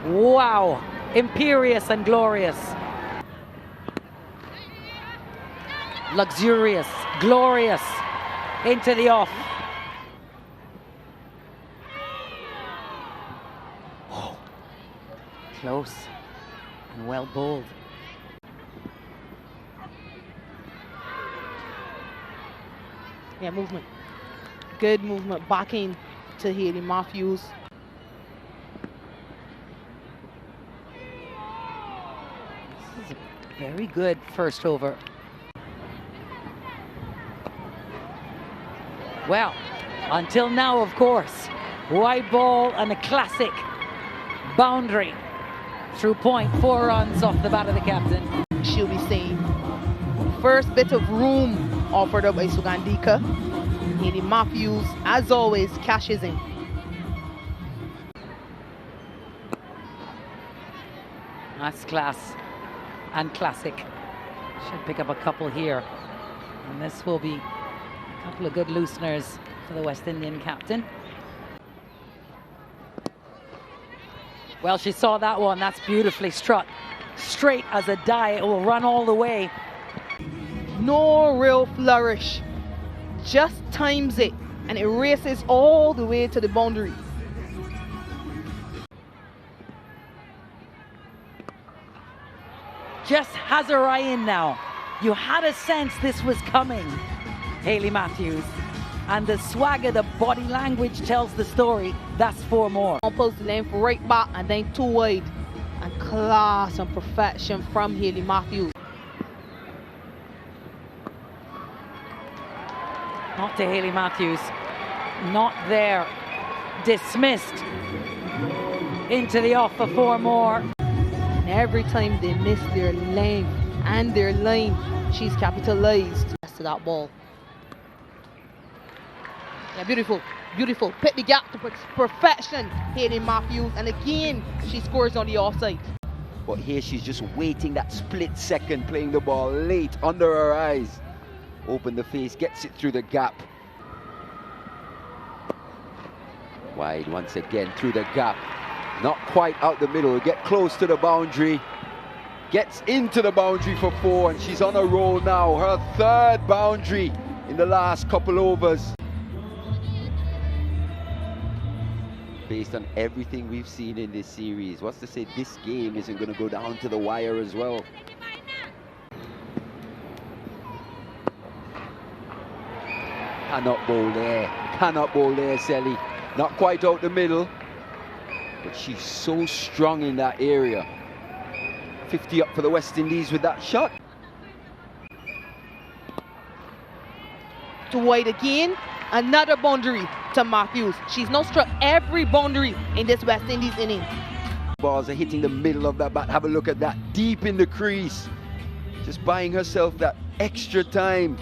Wow, imperious and glorious. Luxurious, glorious, into the off. Oh, close and well bowled. Yeah, movement. Good movement back in to Hayley Matthews. This is a very good first over. Well, until now, of course, wide ball and a classic boundary through point, 4 runs off the bat of the captain. She'll be saying first bit of room offered up by Sugandika. Hayley Matthews, as always, cashes in. That's class and classic. Should pick up a couple here. And this will be a couple of good looseners for the West Indian captain. Well, she saw that one. That's beautifully struck. Straight as a die. It will run all the way. No real flourish. Just times it and it races all the way to the boundary. Just has her eye in now. You had a sense this was coming, Hayley Matthews. And the swagger, the body language tells the story. That's 4 more. Post the length right back and then 2 wide. And class and perfection from Hayley Matthews. Not to Hayley Matthews. Not there. Dismissed. Into the off for 4 more. And every time they miss their length and their line, she's capitalized to that ball. Yeah, beautiful, beautiful. Pick the gap to perfection, Hayley Matthews. And again, she scores on the offside. But here she's just waiting that split second, playing the ball late under her eyes. Open the face, gets it through the gap. Wide once again through the gap. Not quite out the middle, get close to the boundary. Gets into the boundary for 4 and she's on a roll now. Her 3rd boundary in the last couple overs. Based on everything we've seen in this series, what's to say this game isn't going to go down to the wire as well? Cannot bowl there, Selly. Not quite out the middle, but she's so strong in that area. 50 up for the West Indies with that shot. 2 wide again, another boundary to Matthews. She's now struck every boundary in this West Indies inning. Balls are hitting the middle of that bat. Have a look at that, deep in the crease. Just buying herself that extra time.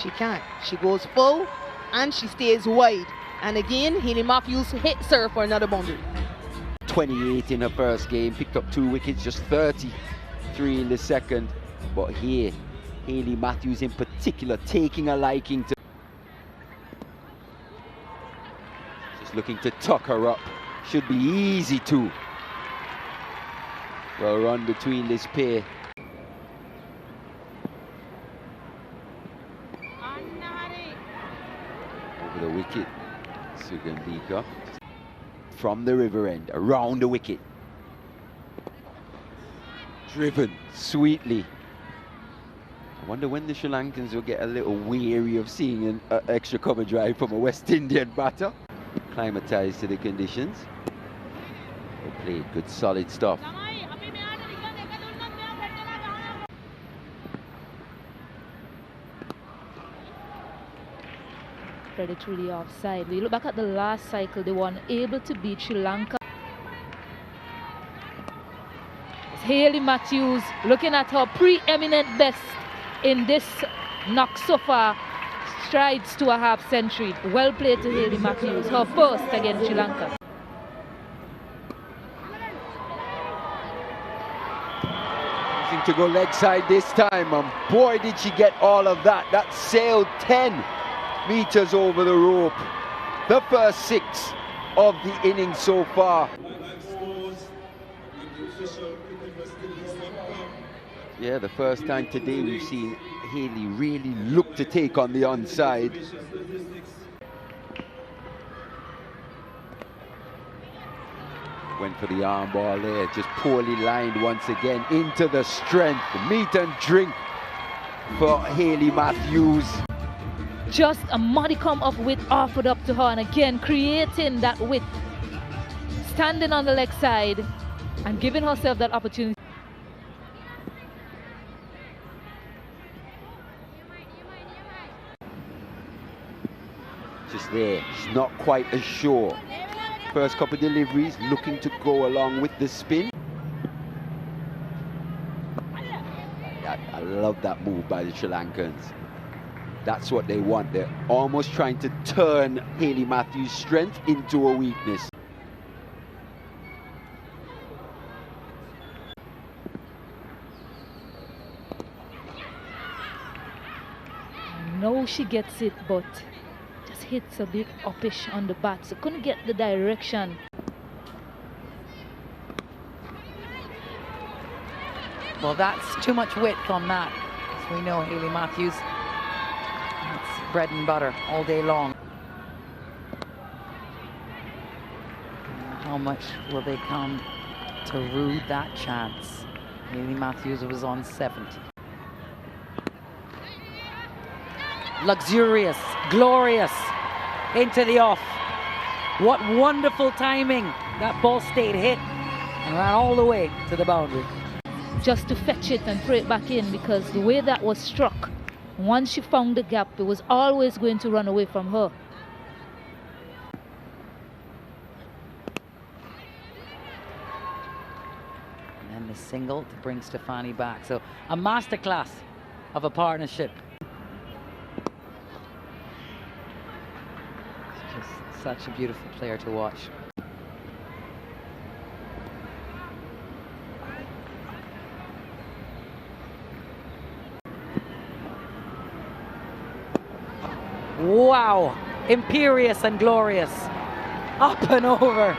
She can't. She goes full and she stays wide. And again, Hayley Matthews hits her for another boundary. 28 in her first game, picked up 2 wickets, just 33 in the second. But here, Hayley Matthews in particular taking a liking to. Just looking to tuck her up. Should be easy too. Well run between this pair. Over the wicket, Sugandika. From the river end, around the wicket. Driven sweetly. I wonder when the Sri Lankans will get a little weary of seeing an extra cover drive from a West Indian batter. Acclimatized to the conditions. Well played, good solid stuff. Through the offside. We look back at the last cycle, they were unable to beat Sri Lanka. It's Hayley Matthews looking at her preeminent best in this knock so far, strides to a half century. Well played to Hayley Matthews, her first against Sri Lanka. To go leg side this time, and boy did she get all of that. That sailed 10 meters over the rope. The first 6 of the innings so far. Yeah, the first time today we've seen Hayley really look to take on the onside. Went for the arm ball there, just poorly lined once again into the strength. Meat and drink for Hayley Matthews. Just a modicum of width offered up to her, and again creating that width. Standing on the leg side and giving herself that opportunity. Just there, she's not quite as sure. First couple deliveries looking to go along with the spin. I love that move by the Sri Lankans. That's what they want. They're almost trying to turn Hayley Matthews' strength into a weakness. I know she gets it, but just hits a bit uppish on the bat, so couldn't get the direction. Well, that's too much width on that. So we know Hayley Matthews, it's bread and butter all day long. How much will they come to rue that chance? Hayley Matthews was on 70. Luxurious, glorious, into the off. What wonderful timing. That ball stayed hit and ran all the way to the boundary. Just to fetch it and throw it back in, because the way that was struck, once she found the gap, it was always going to run away from her. And then the single to bring Stefani back. So a masterclass of a partnership. Just such a beautiful player to watch. Wow, imperious and glorious. Up and over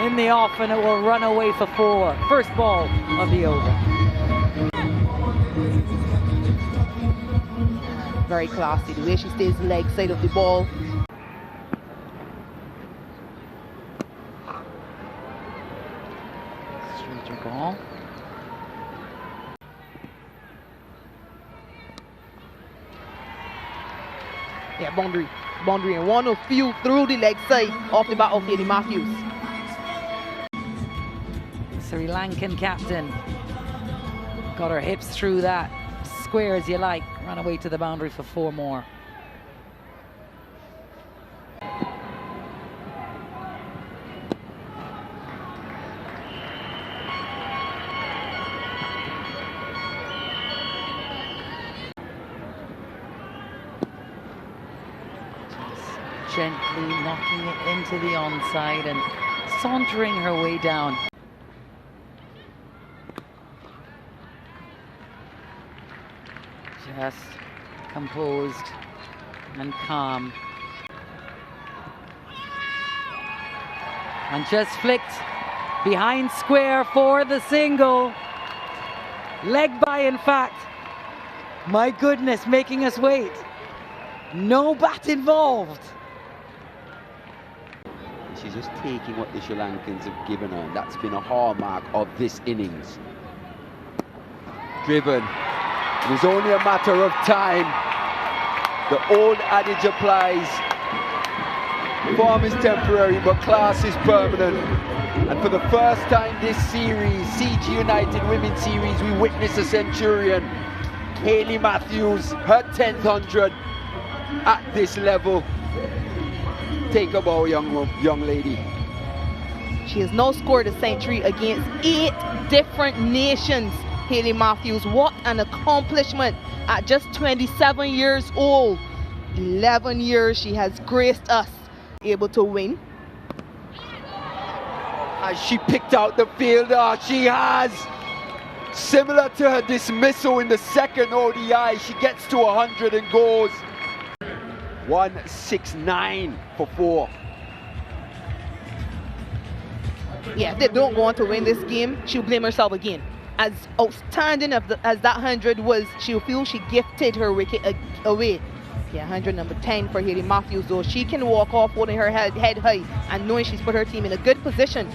in the off, and it will run away for 4. First ball of the over. Very classy, the way she stays leg side of the ball. Straighter ball. Yeah, boundary, and one of few through the leg side off the bat of Hayley Matthews. Sri Lankan captain got her hips through that, square as you like, run away to the boundary for 4 more. Gently knocking it into the onside and sauntering her way down. Just composed and calm. And just flicked behind square for the single. Leg by, in fact. My goodness, making us wait. No bat involved. She's just taking what the Sri Lankans have given her, and that's been a hallmark of this innings. Driven. It was only a matter of time. The old adage applies. Form is temporary, but class is permanent. And for the first time this series, CG United Women's Series, we witness a centurion. Hayley Matthews, her 10th 100 at this level. Take a bow, young lady. She has now scored a century against 8 different nations. Hayley Matthews, what an accomplishment at just 27 years old. 11 years she has graced us, able to win. As she picked out the fielder, she has. Similar to her dismissal in the second ODI, she gets to 100 and goes. 169 for 4. Yeah, if they don't go on to win this game, she'll blame herself again. As outstanding as that 100 was, she'll feel she gifted her wicket away. Yeah, 100 number 10 for Hayley Matthews, though. She can walk off holding her head high and knowing she's put her team in a good position.